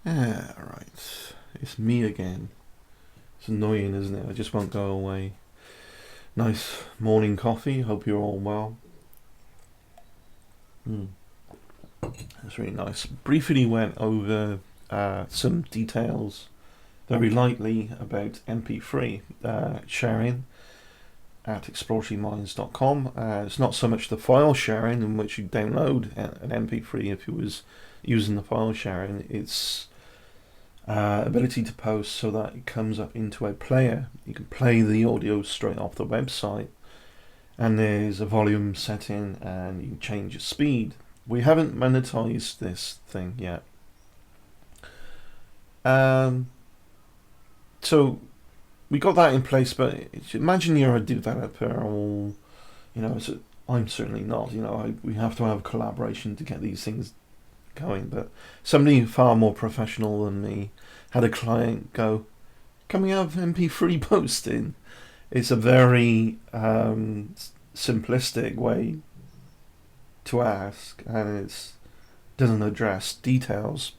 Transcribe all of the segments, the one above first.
Right. It's me again. It's annoying, isn't it? I just won't go away. Nice morning coffee. Hope you're all well. That's really nice. Briefly went over some details very lightly about mp3 sharing at exploratoryminds.com. It's not so much the file sharing in which you download an mp3 if you was using the file sharing. It's ability to post so that it comes up into a player. You can play the audio straight off the website, and there's a volume setting and you can change the speed. We haven't monetized this thing yet. So we got that in place, but imagine you're a developer, or I'm certainly not. We have to have collaboration to get these things going. But somebody far more professional than me had a client go, "Can we have MP3 posting?" It's a very simplistic way to ask, and it doesn't address details.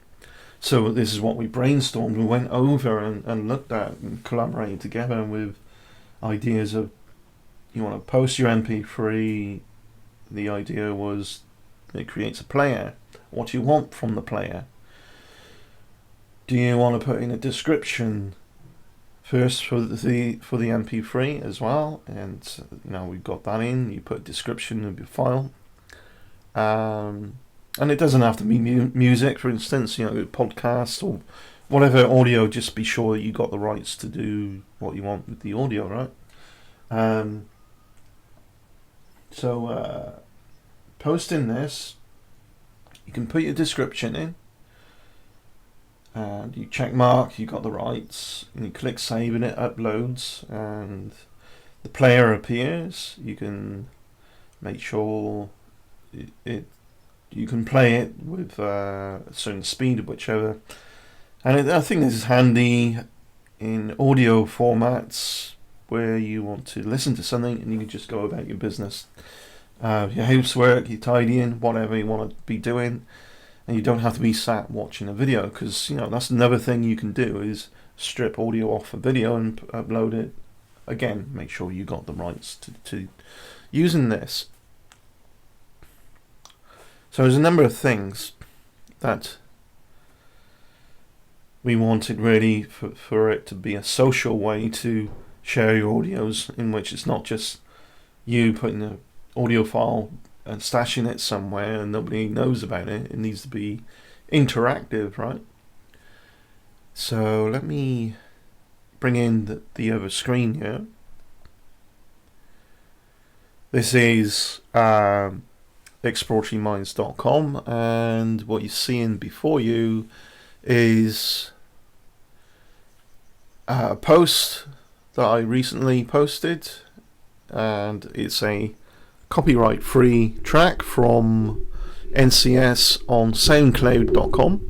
So this is what we brainstormed. We went over and looked at and collaborated together with ideas of, you want to post your MP3. The idea was it creates a player. What do you want from the player? Do you want to put in a description first for the MP3 as well? And we've got that in. You put a description of your file. And it doesn't have to be music, for instance, podcast or whatever audio. Just be sure that you got the rights to do what you want with the audio, right? So posting this, you can put your description in, and you check mark you got the rights, and you click save, and it uploads, and the player appears. You can make sure you can play it with a certain speed, whichever. And I think this is handy in audio formats where you want to listen to something and you can just go about your business, your housework, your tidying, whatever you want to be doing, and you don't have to be sat watching a video, because that's another thing you can do is strip audio off a video and upload it. Again, make sure you got the rights to using this. So there's a number of things that we wanted really for it to be a social way to share your audios, in which it's not just you putting an audio file and stashing it somewhere and nobody knows about it. It needs to be interactive, right? So let me bring in the other screen here. This is exploratoryminds.com, and what you're seeing before you is a post that I recently posted, and it's a copyright free track from NCS on soundcloud.com.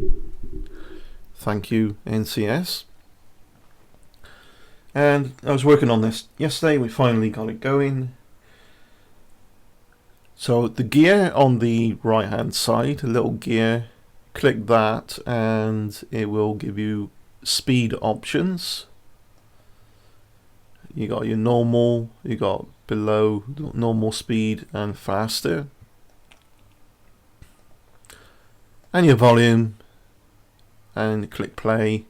Thank you, NCS. And I was working on this yesterday. We finally got it going. So the gear on the right hand side, a little gear, click that and it will give you speed options. You got your normal, you got below normal speed and faster, and your volume, and click play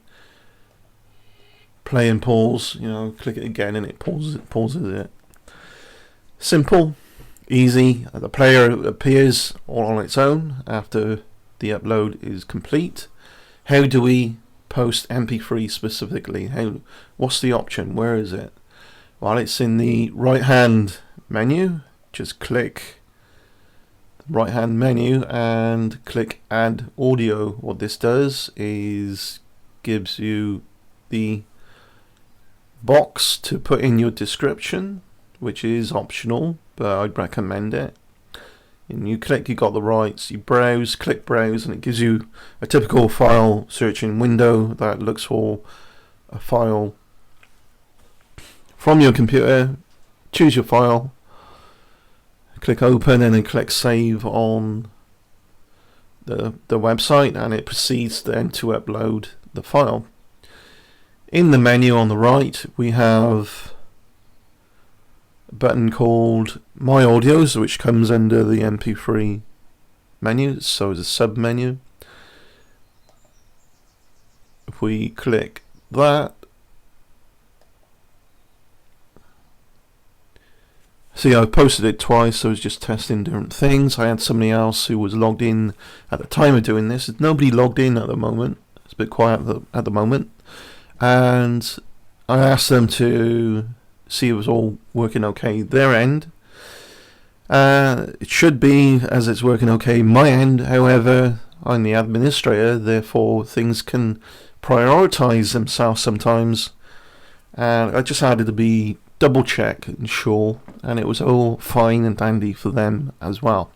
and pause. Click it again and it pauses it. Simple. Easy. The player appears all on its own after the upload is complete. How do we post MP3 specifically? What's the option? Where is it? Well, it's in the right hand menu. Just click the right hand menu and click add audio. What this does is gives you the box to put in your description, which is optional, but I'd recommend it. And you click, you got the rights, you browse, click browse, and it gives you a typical file searching window that looks for a file from your computer. Choose your file, click open, and then click save on the website, and it proceeds then to upload the file. In the menu on the right, we have a button called My Audios, which comes under the mp3 menu, so it's a sub menu. If we click that, see, I posted it twice, so I was just testing different things. I had somebody else who was logged in at the time of doing this. There's nobody logged in at the moment. It's a bit quiet at the moment. And I asked them to see if it was all working okay their end. It should be, as it's working okay my end. However, I'm the administrator, therefore things can prioritize themselves sometimes. And I just had to be double check and sure, and it was all fine and dandy for them as well.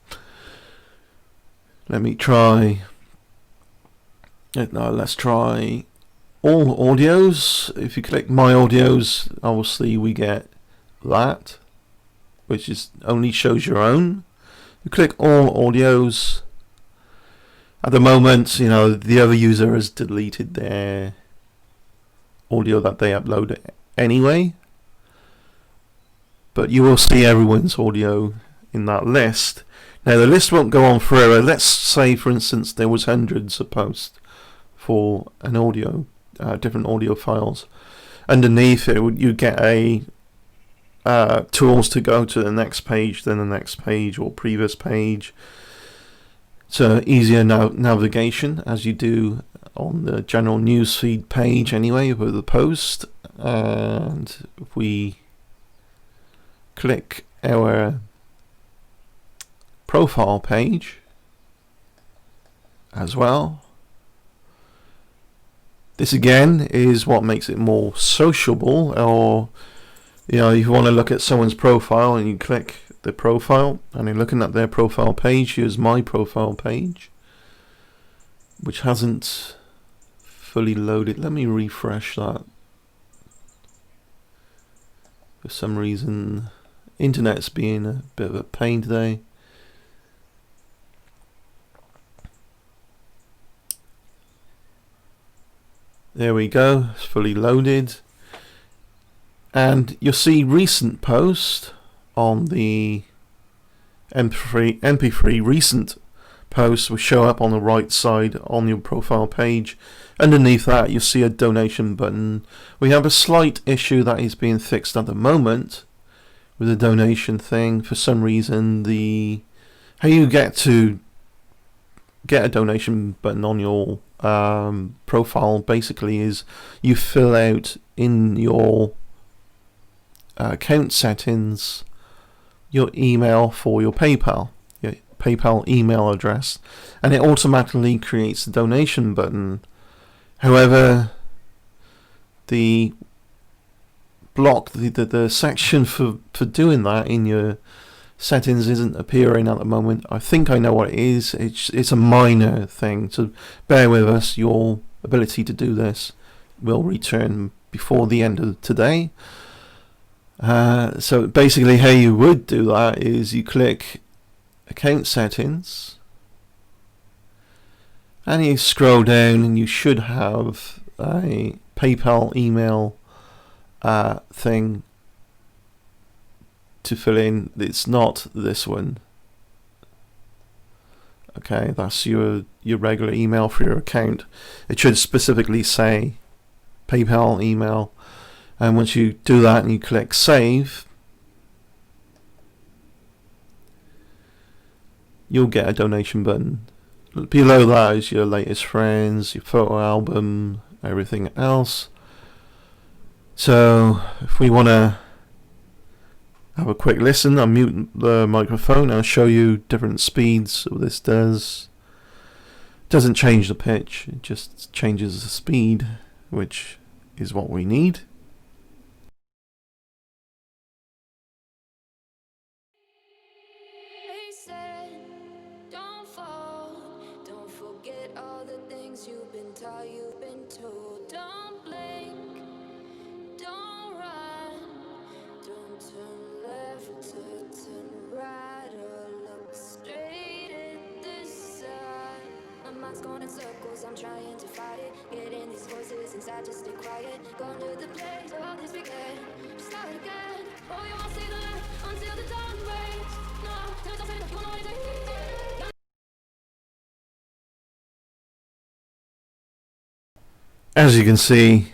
Let me try. No, let's try all audios. If you click My Audios, obviously we get that, which is only shows your own. You click All Audios. At the moment, you know, the other user has deleted their audio that they uploaded anyway, but you will see everyone's audio in that list. Now the list won't go on forever. Let's say, for instance, there was hundreds of posts for an audio, different audio files. Underneath it, you get a tools to go to the next page, then the next page, or previous page. So easier navigation, as you do on the general newsfeed page anyway with the post. And if we click our profile page as well, this again is what makes it more sociable. Or, you know, if you want to look at someone's profile and you click the profile and you're looking at their profile page, here's my profile page, which hasn't fully loaded. Let me refresh that. For some reason, internet's being a bit of a pain today. There we go, it's fully loaded. And you'll see recent post on the mp3 recent posts will show up on the right side on your profile page. Underneath that you'll see a donation button. We have a slight issue that is being fixed at the moment with the donation thing. For some reason, how you get a donation button on your profile basically is you fill out in your account settings your email for your PayPal email address, and it automatically creates the donation button. However, the section for doing that in your settings isn't appearing at the moment. I think I know what it is. It's a minor thing, so bear with us. Your ability to do this will return before the end of today. So basically how you would do that is you click account settings and you scroll down and you should have a PayPal email thing to fill in. It's not this one. Okay, that's your regular email for your account. It should specifically say PayPal email. And once you do that and you click save, you'll get a donation button. Below that is your latest friends, your photo album, everything else. So if we want to have a quick listen, I'll mute the microphone and I'll show you different speeds what this does. It doesn't change the pitch, it just changes the speed, which is what we need. You've been taught, you've been told. Don't blink, don't run, don't turn left or turn right or look straight at the sun. obstacles, I'm trying to fight it. Getting these voices inside to stay quiet. Going to the place where all this began. Start again. Oh, you won't see the light until the dawn breaks. No, there's nothing that you know what it is. As you can see,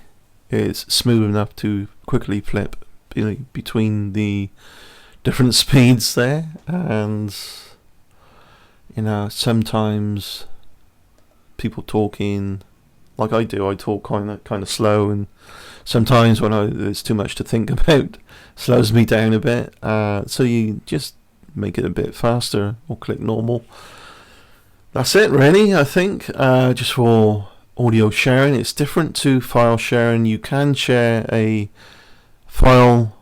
it's smooth enough to quickly flip between the different speeds there, and you know, sometimes people talking like I do, I talk kind of slow, and sometimes when there's too much to think about, slows me down a bit. So you just make it a bit faster or click normal. That's it, really. I think just for audio sharing, it's different to file sharing. You can share a file,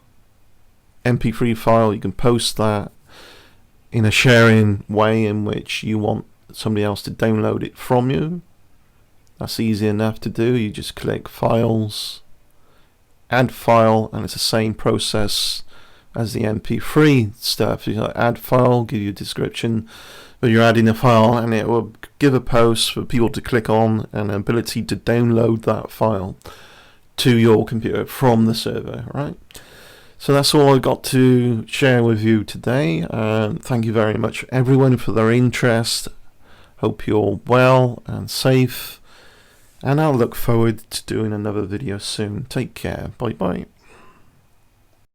mp3 file. You can post that in a sharing way in which you want somebody else to download it from you. That's easy enough to do. You just click files, add file, and it's the same process as the mp3 stuff. You add file, give you a description, but you're adding a file, and it will give a post for people to click on and an ability to download that file to your computer from the server, right? So that's all I've got to share with you today. Thank you very much, everyone, for their interest. Hope you're well and safe, and I'll look forward to doing another video soon. Take care. Bye bye.